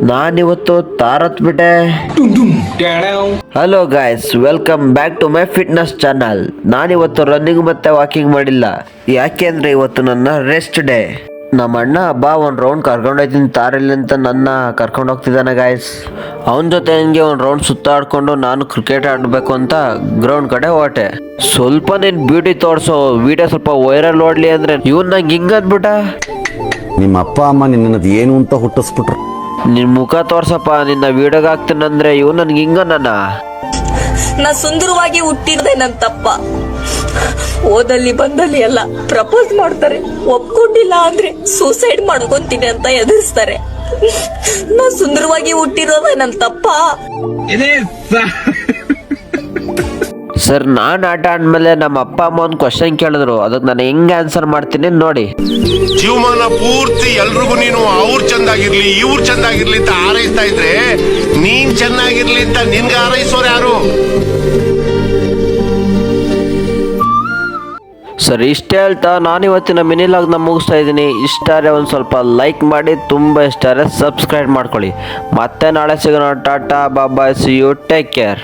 ನಾನಿವತ್ತು ತಾರತ್ ಬಿಟ್ಟೆ. Hello guys, welcome back to my fitness channel. ನಾನಿವತ್ತು ರನ್ನಿಂಗ್ ಮತ್ತೆ ವಾಕಿಂಗ್ ಮಾಡಿಲ್ಲ. ಯಾಕೆಂದ್ರೆ ಇವತ್ತು ನನ್ನ ರೆಸ್ಟ್ ಡೇ. ನಮ್ಮ ಅಣ್ಣ ಬಾ ಒಂದು ರೌಂಡ್ ಕರ್ಕೊಂಡು ಹೋಗ್ತೀನಿ ತಾರಲ್ಲಿ ಅಂತ ನನ್ನ ಕರ್ಕೊಂಡು ಹೋಗ್ತಿದ್ದಾನೆ ಗಾಯ್ಸ್. ಅವನ ಜೊತೆ ಹಂಗೆ ಒಂದು ರೌಂಡ್ ಸುತ್ತಾಡ್ಕೊಂಡು ನಾನು ಕ್ರಿಕೆಟ್ ಆಡಬೇಕು ಅಂತ ಗ್ರೌಂಡ್ ಕಡೆ ಹೊರಟೆ. ಸ್ವಲ್ಪ ನೀನು ಬ್ಯೂಟಿ ತೋರಿಸೋ ವಿಡಿಯೋ ಸ್ವಲ್ಪ ವೈರಲ್ ಓಡ್ಲಿ ಅಂದ್ರೆ ಇವ್ನು ನಂಗೆ ಹಿಂಗೆ ಅಂದ್ಬಿಟ್ಟ. ನಿಮ್ಮ ಅಪ್ಪ ಅಮ್ಮ ನಿನ್ನದು ಏನು ಅಂತ ಹುಟ್ಟಿಸ್ಬಿಟ್ರು. ನಿನ್ ಮುಖ ತೋರ್ಸಪ್ಪ, ನಿನ್ನ ವಿಡಿಯೋಗೆ ಹಾಕ್ತೀನಂದ್ರೆ ಇವ್ ನನ್ಗೆ ಹಿಂಗ ನಾ ಸುಂದರವಾಗಿ ಹುಟ್ಟಿರದೆ ನನ್ ತಪ್ಪ. ಓದಲ್ಲಿ ಬಂದಲ್ಲಿ ಎಲ್ಲ ಪ್ರಪೋಸ್ ಮಾಡ್ತಾರೆ, ಒಪ್ಕೊಂಡಿಲ್ಲ ಅಂದ್ರೆ ಸೂಸೈಡ್ ಮಾಡ್ಕೊಂತೀನಿ ಅಂತ ಎದುರಿಸ್ತಾರೆ. ನಾ ಸುಂದರವಾಗಿ ಹುಟ್ಟಿರೋದೆ ನನ್ ತಪ್ಪ. ಸರ್, ನಾನು ಆಟ ಆದ್ಮೇಲೆ ನಮ್ಮ ಅಪ್ಪ ಅಮ್ಮ ಒಂದು ಕ್ವಶನ್ ಕೇಳಿದ್ರು, ಅದಕ್ಕೆ ನಾನು ಹೆಂಗೆ ಆನ್ಸರ್ ಮಾಡ್ತೀನಿ ನೋಡಿ. ಜೀವಮಾನ ಪೂರ್ತಿ ಎಲ್ರಿಗೂ ನೀನು ಅವ್ರು ಚಂದಾಗಿರ್ಲಿ ಇವ್ರು ಚಂದಾಗಿರ್ಲಿ ಅಂತ ಹಾರೈಸ್ತಾ ಇದ್ರೆ ನೀನ್ ಚೆನ್ನಾಗಿರ್ಲಿ ಅಂತ ನಿನ್ಗೆ ಹಾರೈಸೋರು ಯಾರು? ಸರ್, ಇಷ್ಟ ಹೇಳ್ತಾ ನಾನು ಇವತ್ತಿನ ಮಿನಿ ಲಾಗ್ನ ಮುಗಿಸ್ತಾ ಇದ್ದೀನಿ. ಇಷ್ಟಾರೆ ಒಂದು ಸ್ವಲ್ಪ ಲೈಕ್ ಮಾಡಿ, ತುಂಬ ಇಷ್ಟಾರೆ ಸಬ್ಸ್ಕ್ರೈಬ್ ಮಾಡ್ಕೊಳ್ಳಿ. ಮತ್ತೆ ನಾಳೆ ಸಿಗೋಣ. ಟಾಟಾ, ಬಾಬಾ, ಸಿ ಯು, ಟೇಕ್ ಕೇರ್.